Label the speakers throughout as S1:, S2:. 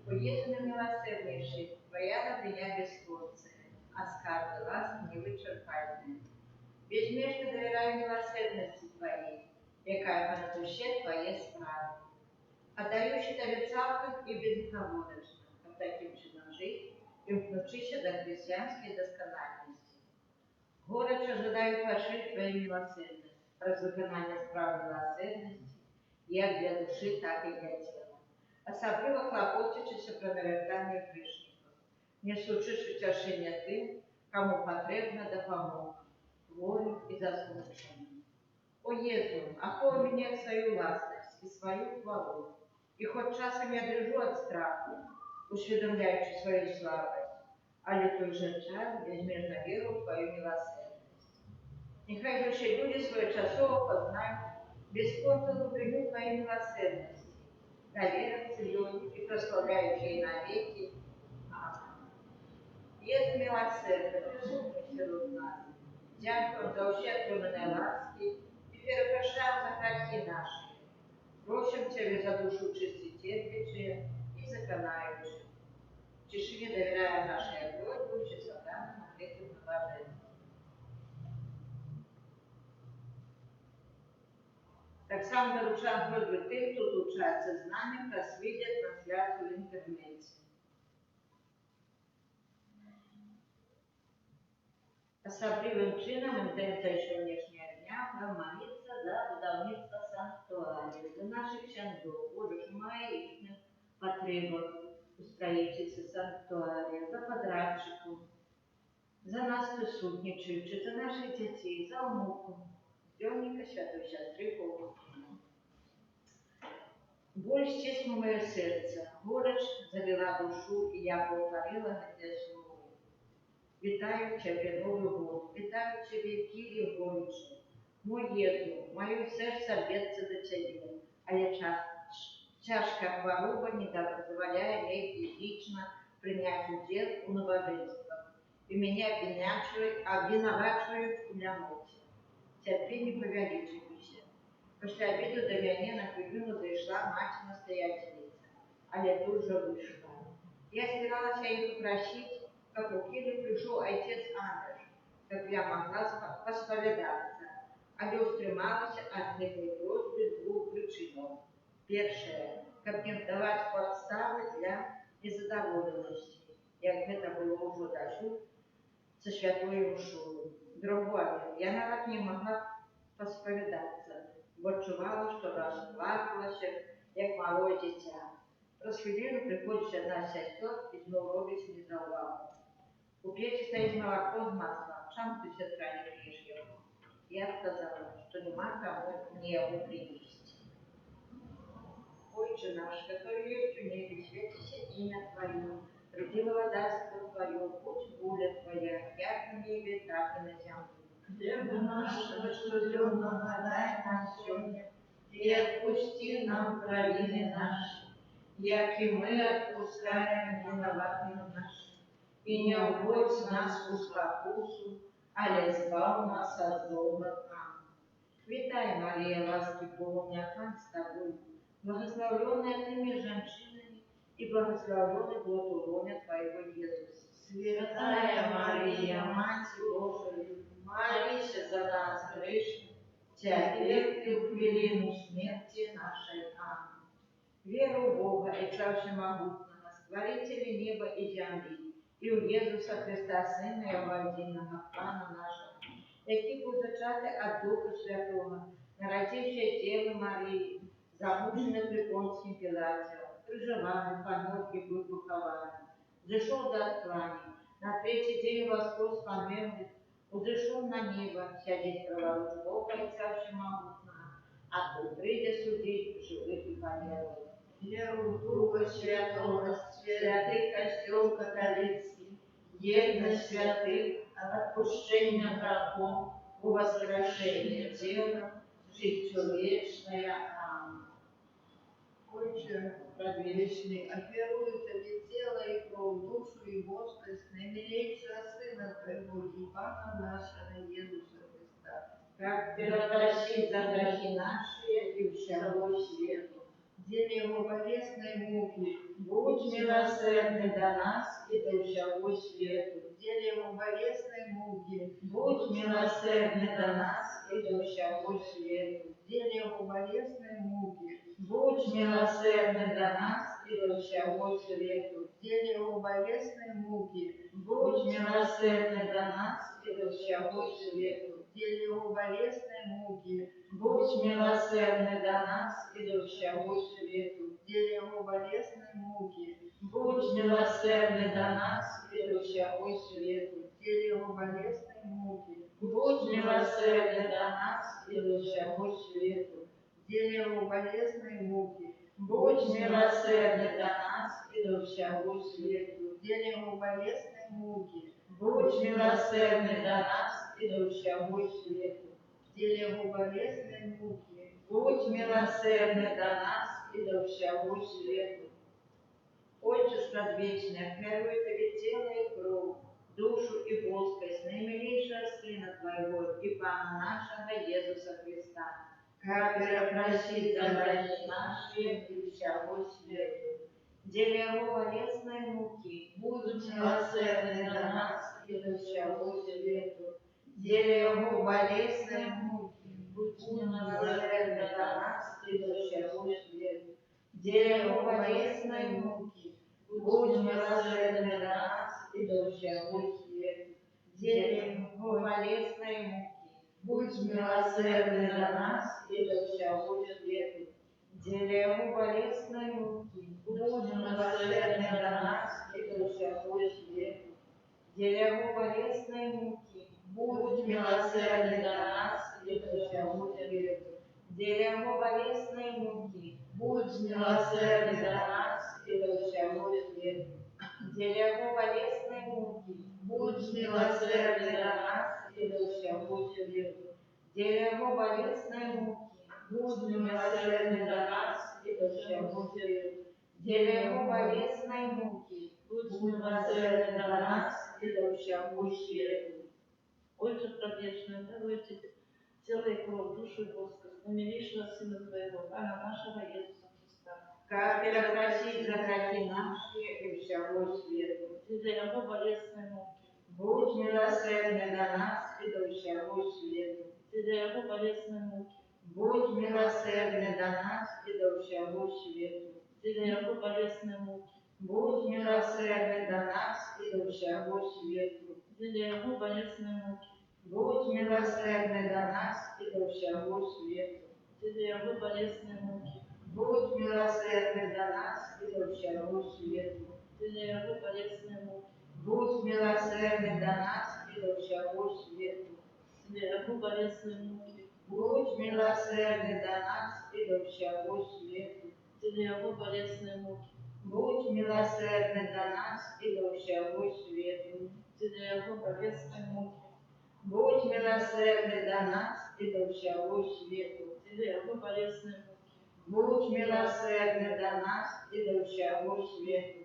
S1: Поедина милосерднейший, Твоя на меня бесплодная, а скарбы ласк невычерпательные. Безмежно доверяю милосердности Твоей, якая на душе Твоей справы. Отдающий обеталкам и безоговорочно, как таким чином жить и включиться до христианской доскональности. Город ожидает вершить Твоей милосердности, развыконания справ милосердности, як для души, так и для тела. Особливо клопочучися про навертання грішників, несучи утешення тим, кому потрібна допомога, волю и заслуження. О Єзу, охоли меня свою властность и свою хвалу, и хоть часом я дрожу от страху, усведомляючи свою слабость, але в той же час безмежно веру в Твою милосердность. Нехай же ще люди своечасово познають бесплодную глубину Твоей милосердности, доверятся люди и прославляющие навеки. Аминь. Єзу милосердя, присутній серед нас, дякую за ущербленные ласки и перепрошаем за грехи наши. Просим Тебя за душу чистотепящие и законающие. В тишине доверяя нашей просьбе, чистота на ответы на блаженство. Так само доручаем просьбы тем, кто отлучается с нами, просвидят трансляцию в интернете. Особливим чином інтенція сьогоднішнього дня молитися за будівництво санктуарів, за наших чандов, Божих маїхніх потребах у строїтельстві санктуарів, за подрядчиків, за нас присутнічуючих, за наших дітей, за внуків, Дьонника Святої Сестри Павловни. Боль стиснула моє серце, горечь залила душу, і я повторила на те слово. Вітаю Тебе, Новий год, вітаю Тебе, Київ горючий. Мой Єзу, моє серце б'ється до Тебе, але тяжка хвороба не дозволяє мені лично принять удел у набожествах, и меня обвинувачивают в ляноте. Терпи, не повеличивайся. После обеда до меня на трибуну зайшла мать-настоятельница, але тут же вышла. Я собиралась ее попросить, как у Кири пришел отец Андреш, как я могла восповедаться, але устремалась от этой просьбы двух причин. Первое, как не давать подставы для незадоволенности, як это было уже досюд со святой ушою. Другое, я навіть не могла посповедаться, бо чувала, что расплакалась, як малое дитя. Раз хвилину приходит одна сестер и снова робить не за увагу. У печи стоит молоко с маслом, чам ты, сестра, не пьешь его? Я сказала, что нема кому мне его принести. Отче наш, который есть в небе, светится имя Твое, приди владарство Твое, будь воля Твоя, как в небе, так и на земле.
S2: Хлеба нашего ежедневного дай нам сегодня, и отпусти нам провины наши, як и мы отпускаем виноватым нашим. И не вводь нас в искусу, але избавь нас от злого. Аминь.
S1: Витай, Мария, ласки полная, Пан с тобой, благословленная Ты между женщинами, и благословленный плод лона Твоего, Иисус.
S2: Святая Мария, Мать Божия, молись за нас грешных, теперь и в хвилину смерти нашей. Аминь.
S1: Веру в Бога и Царя Всемогутного, Створителя неба и земли, и у Иисуса Христа, Сына Его единого, Пана нашего, який був зачатий от Духа Святого, народивший Девы Марии, замученный при Понтским Пилате, крыжовами, помилки был похован. Зашел до отклани, на третий день воскрес померлых, узышел на небо, сядет праворуч Бога Отца Всемогутного, а то придя судить живых и померлых.
S2: Веру в Духа Святого,
S1: Святый костел католицкий, едность святых, отпущение грехов, у воскрешения тела, житью вечная. Аминь.
S2: Отче предвечный, оперует тебе тело и кровь, душу и воскрес, наимилейшего Сына Твоего и Пана нашего Иисуса Христа,
S1: Как перепросить за грехи наши и всего свету.
S2: деле Его болезной муки,
S1: Будь милосердный до нас и до всего свету.
S2: деле Его болезной муки,
S1: Будь милосердный до нас и до всего свету.
S2: деле Его болезной муки,
S1: Будь милосердный до нас и до всего свету.
S2: деле Его болезной муки,
S1: Будь милосердный до нас и до всего свету.
S2: деле Его болезной муки,
S1: Будь милосердный до нас и до всего свету.
S2: деле Его болезной муки,
S1: Будь милосердный до нас и до всего свету.
S2: деле Его болезной муки,
S1: Будь милосердный до нас и до всего свету.
S2: деле Его болезной муки,
S1: Будь милосердный до нас и до всего свету.
S2: деле Его болезной муки,
S1: Будь милосердный до нас и до всего свету.
S2: деле Его болезной муки,
S1: Будь милосердный до нас и до всего свету. Отче предвечный, веруй тебе тело и кровь, душу и воскрес наимилейшего Сына Твоего и Пана нашего Иисуса Христа, как перепросить за грехи наши и всего свету. Деле Его болезной муки, будь милосердный до нас и до всего свету. Деле Его болезной муки, будь милосердный до нас и до всего свету. Деле Его болезной муки, будь милосердный до нас и до всего свету. Деле Его болезной муки, будь милосердный до нас и до всего свету. Деле Его болезной муки, будь милосердный до нас и до всего свету. Деле Его болезной муки, будь милосердный до нас и до всего свету. Деле Его болезной муки, будь милосердный до нас и до всего свету. Деле Его болезной муки, будь милосердный до нас и до всего свету. Деле Его болезной муки, будь милосердный до нас и до всего свету. Деле Его болезной муки, будь милосердный до нас и до всего свету.
S3: Отче предвечный, даруй тебе тело и кровь, душу и воскрес, наимилейшего Сына Твоего, Пана нашего Иисуса Христа,
S1: Как перепросить за грехи наши и всего свету.
S3: деле Его болезной муки,
S1: Будь милосердный до нас и до всего свету.
S3: деле Его болезной муки,
S1: Будь милосердный до нас и до всего свету.
S3: деле Его болезной муки,
S1: Будь милосердный до нас и до всего свету.
S3: деле Его болезной муки,
S1: Будь милосердный до нас и до всего свету.
S3: деле Его болезной муки,
S1: Будь милосердный до нас и до всего свету.
S3: деле Его болезной муки,
S1: Будь милосердный до нас и до всего свету.
S3: деле Его болезной муки,
S1: Будь милосердный до нас и до всего свету.
S3: деле Его болезной муки,
S1: Будь милосердный до нас и до всего свету.
S3: деле Его болезной муки,
S1: Будь милосердный до нас и до всего свету.
S3: деле Его болезной муки,
S1: Будь милосердный до нас и до всего свету.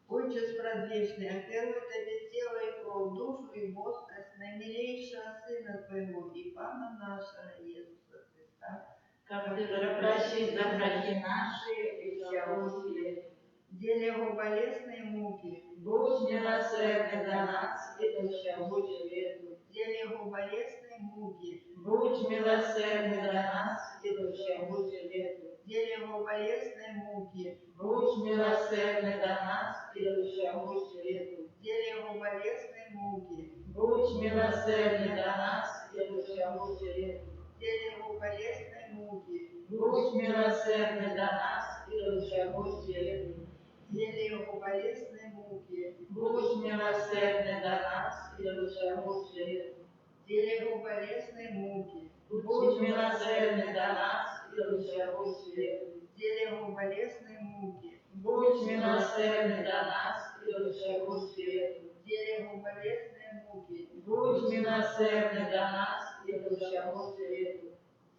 S2: Отче предвечный, оперуй тебе тело и кровь, душу и воскрес, наимилейшего Сына Твоего и Пана нашего Иисуса Христа,
S3: как ты
S1: Пропросить за грехи наши и всего свету.
S2: деле Его болезной муки,
S1: Будь милосердный до нас и до всего свету.
S2: деле Его болезной муки,
S1: Будь милосердный до нас и до всего свету.
S2: деле Его болезной муки,
S1: Будь милосердный до нас и до всего свету.
S2: деле Его болезной муки,
S1: Будь милосердный до нас и до всего свету.
S2: деле Его болезной муки,
S1: Будь милосердный до нас
S3: и душеву свету.
S2: деле Его болезной муки,
S3: Будь милосердный до нас и душеву свету.
S2: деле Его болезной муки,
S3: Будь милосердный до нас и душеву свету.
S2: деле Его болезной муки,
S3: Будь милосердный до нас и душеву свету.
S2: деле Его болезной муки,
S3: Будь милосердный до нас и душеву свету.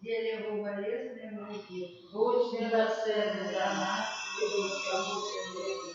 S2: деле Его болезной муки.
S3: Будь милосердный до нас и душеву свету.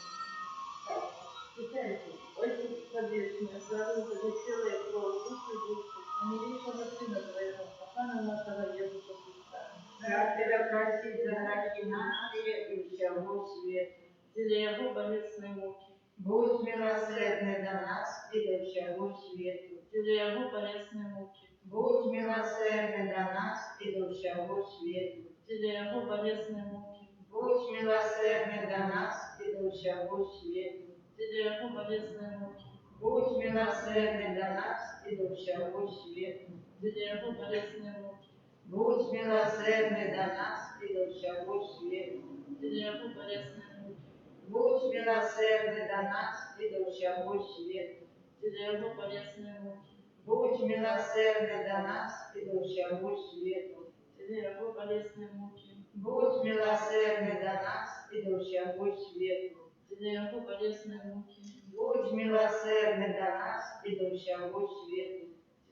S2: Читайте.
S3: Отец Подвешенный, славу Тебе целое кровь, душу и душу, а милейшего Сына Твоего, Папана нашего Иисуса Христа.
S1: Господа, прости за грехи наши и всего света.
S3: Для Его болезной муки,
S1: Будь милосердный до нас и до всего света.
S3: для Его болезной муки,
S1: Будь милосердный до нас и до всего света.
S3: для Его болезной муки,
S1: Будь милосердный до нас и до всего света.
S3: для Его болезной муки,
S1: Будь милосердный до нас и до всего света.
S3: для Его болезной муки,
S1: Будь милосердный до нас и до всего света.
S3: для Его болезной муки,
S1: Будь милосердный до нас и до всего света.
S3: для Его болезной муки,
S1: Будь милосердный до нас и до всего света.
S3: для Его болезной муки,
S1: Будь милосердный до нас и до всего света.
S3: для Его болезной муки,
S1: Будь милосердный до нас и до всего света.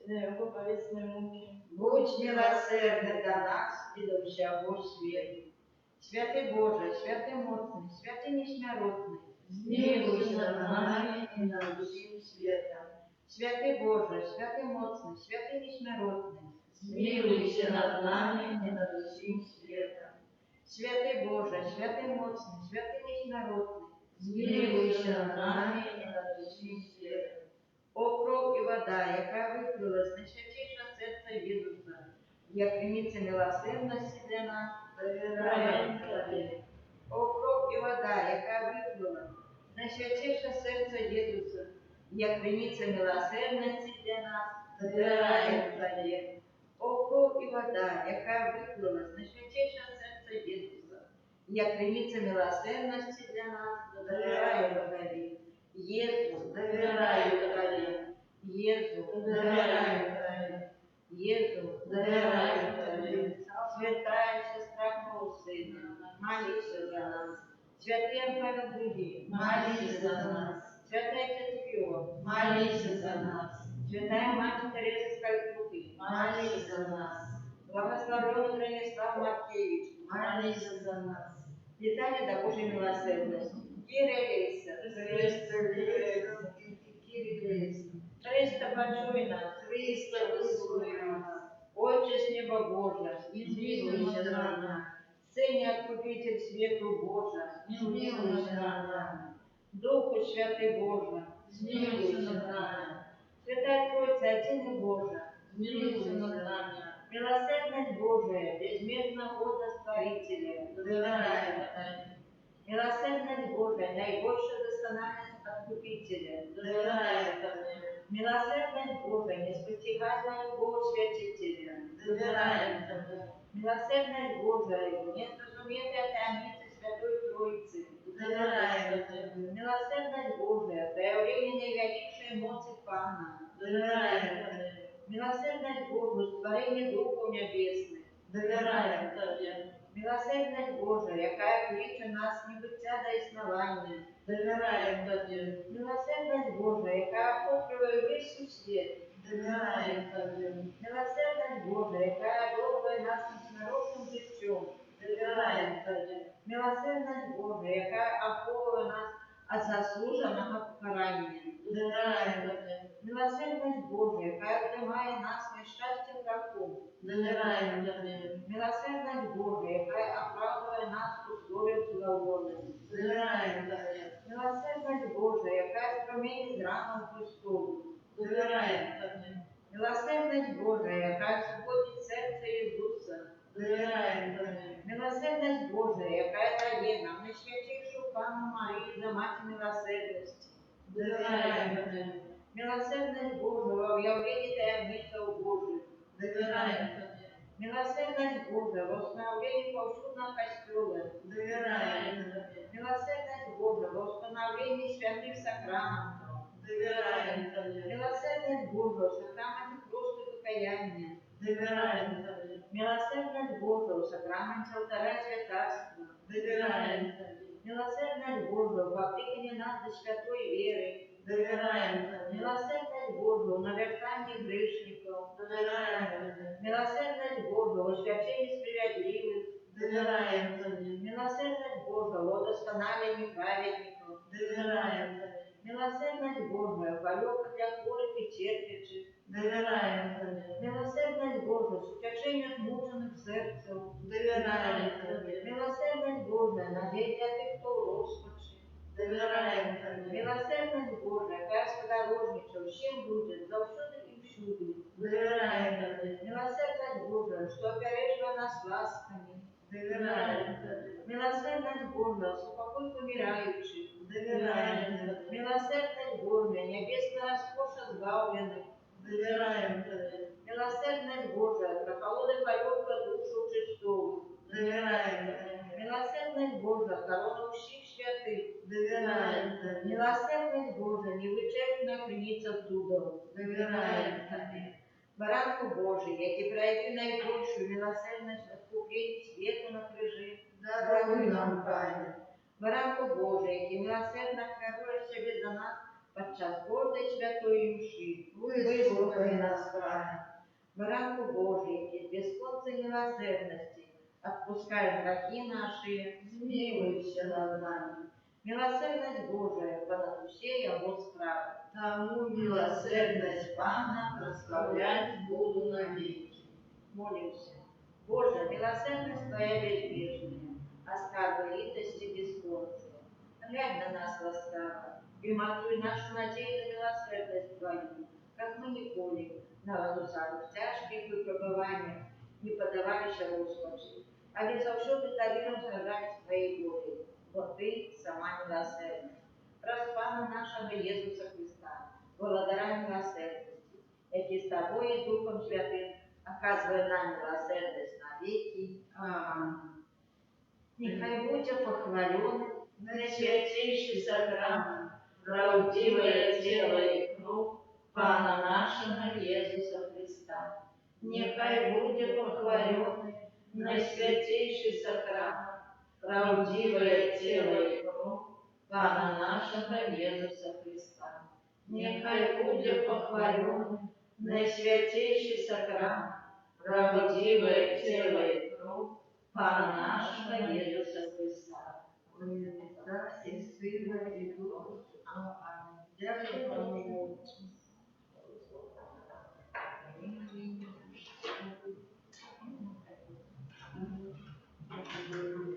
S3: для Его болезной муки,
S1: Будь милосердный до нас и до всего света. Святый Боже, святый моцный, святый несмиротный,
S3: смилуйся над нами и над всем светом.
S1: Святый Боже, святый моцный, святый несмиротный,
S3: Смилуйся над нами и над всем светом.
S1: Святый Боже, святый моцный, святый несмиротный,
S3: Смилуйся над нами и над всем светом.
S1: о кров і вода, яка виклила з найсвятейшого серця Ісуса, як приміться милосердності для нас,
S3: Довіряємо Тобі.
S1: о кров і вода, яка виклила з найсвятейшого серця Ісуса, як приміться милосердності для нас,
S3: Довіряємо Тобі.
S1: о кров і вода, яка виклила з найсвятейшого серця Ісуса, як приміться милосердності для нас, довіряємо Тобі. Єсус, довіряю Тобі. Єсус, довіряю Тобі. Єсус, довіряю Тобі. Святая сестра мого Сина, молися за нас. Святий Антон Другий,
S3: Молись за нас.
S1: Святий Отець Піо,
S3: Молись за нас.
S1: Святая Мать Тереза з Калькутти,
S3: Молись за нас.
S1: благословенный Станислав Маркевич,
S3: Молись за нас.
S1: Витание до Божьей милосердности. Кирилиса, Христа большой нас,
S3: Христа выслушай нас.
S1: Отче с неба Божия,
S3: Смилуйся над нами.
S1: Сыне Откупитель свету Божия,
S3: Смилуйся над нами.
S1: Духу Святый Божия,
S3: Смилуйся над нами.
S1: Святая Троица, Отец Божия,
S3: Смилуйся над нами.
S1: милосердность Божия, безмерно года Створителя,
S3: Довіряємо Тобі.
S1: милосердность Божия, наибольшая доскональность Откупителя,
S3: Довіряємо Тобі.
S1: милосердность Божия, неспостигаемая любовь Святителя,
S3: Довіряємо Тобі.
S1: милосердность Божия, неразуметая таинство Святой Троицы,
S3: Довіряємо Тобі.
S1: милосердность Божия, проявление наивеличшей моцы Пана,
S3: Довіряємо Тобі.
S1: милосердность Божия, творение Духов Небесных,
S3: Довіряємо Тобі.
S1: милосердность Божия, якая кличе нас небыття до існування,
S3: Довіряємо Тобі.
S1: милосердность Божия, яка охоплює весь світ,
S3: Довіряємо Тобі.
S1: милосердность Божия, яка обробує нас несмиренним життям,
S3: Довіряємо Тобі.
S1: милосердность Божия, яка охоплює нас від заслуженого покарання,
S3: Довіряємо Тобі.
S1: милосердность Божия, яка тримає нас нещастя грехом,
S3: Довіряємо Тобі.
S1: милосердность Божия, яка оправдує нас условием зловолення,
S3: Довіряємо Тобі.
S1: милосердность Божия, яка промінить рану Христову,
S3: Довіряємо Тобі.
S1: милосердность Божия, яка свободить серце Ісуса,
S3: Довіряємо Тобі.
S1: милосердность Божия, яка дає нам найсвятішу Пану Марію за мать милосердості,
S3: Довіряємо Тобі.
S1: милосердность Божия, об'явлення таємниця Божих,
S3: Довіряємо Тобі.
S1: Милосердность Божия, восстановление повсюдного костела.
S2: Доверяем Тебе.
S1: Милосердность Божия, восстановление святых сакраментов.
S2: Доверяем Тебе.
S1: Милосердность Божия, сакраменты просто покаяния.
S2: Доверяем Тебе.
S1: Милосердность Божия, сакраменте алтаря святарства.
S2: Доверяем Тебе.
S1: Милосердность Божия, вопреки нас до святой веры.
S2: Доверяем Тебе.
S1: Милосердность Божия, наверстание грешников.
S2: Доверяем Тебе.
S1: Милосердность Божия, освящение справедливых.
S2: Доверяем Тебе.
S1: Милосердность Божия, водостанавливание праведников.
S2: Доверяем Тебе.
S1: Милосердность Божия, полёка для хворых и терпящих.
S2: Доверяем Тебе.
S1: Милосердность Божия, с утешением смученных сердцев.
S2: Доверяем Тебе.
S1: Милосердность Божия, надежда для тех, кто в розпаче.
S2: Доверяем Тебе.
S1: Милосердность Божия, хай сподорожничав всім людям, завсюди і всюди.
S2: Доверяем Тебе.
S1: Милосердность Божия, что опережила нас ласками.
S2: Доверяем Тебе.
S1: Милосердность Божия, супокой помирающих.
S2: Доверяем Тебе.
S1: Милосердность Божия, небесная роскоша сбавленных.
S2: Доверяем Тебе.
S1: Милосердность Божия, прохолоды полётка душу чистову.
S2: Доверяем Тебе.
S1: Милосердность Божия, корона всех святых.
S2: Доверяем Тебе.
S1: Милосердность Божия, невычерпная криниця чудов.
S2: Доверяем Тебе.
S1: Баранку Божий, який проявив найбільшу милосердність в відкупленні світу на крижі.
S2: Даруй нам, Пане.
S1: Баранку Божий, який милосердно хвалює себе за нас під час гордої святої мші.
S2: Вислухай нас, Пане.
S1: Баранку Божий, який без конца милосердности отпускаешь грехи наши.
S2: Змилуйся над нами.
S1: Милосердность Божия понад все его справы.
S2: Тому милосердность Пана прославлять буду навеки.
S1: Молимся. Боже, милосердность Твоя безбрежная, оскарбы литости бесконция. Глянь на нас ласкаво, и матуй нашу надею на милосердность Твою, как мы николи на гусарах тяжких выпробованиях не подавалися розпачі, але завжди довіром згадати Твоей волі, бо Ты сама милосердность. Распана нашего Иисуса Христа, благодаря милосердности, який с Тобой и Духом Святым оказывает нам милосердность навеки.
S2: Аминь.
S1: Нехай буде похвалений
S2: Наисвятейший сакрамент, правдивое тело и кровь Пана нашего Иисуса Христа. Нехай будет похваленный наисвятейший сакрамент, правдивое тело и кровь Пана нашего Иисуса Христа. Нехай будет похваленный наисвятейший сакрамент, правдивое тело и кровь Пана нашего Иисуса Христа.
S1: в ім'я Отця і Сина і Духа Святого. Амінь. Дякую, пане Богу. Амінь.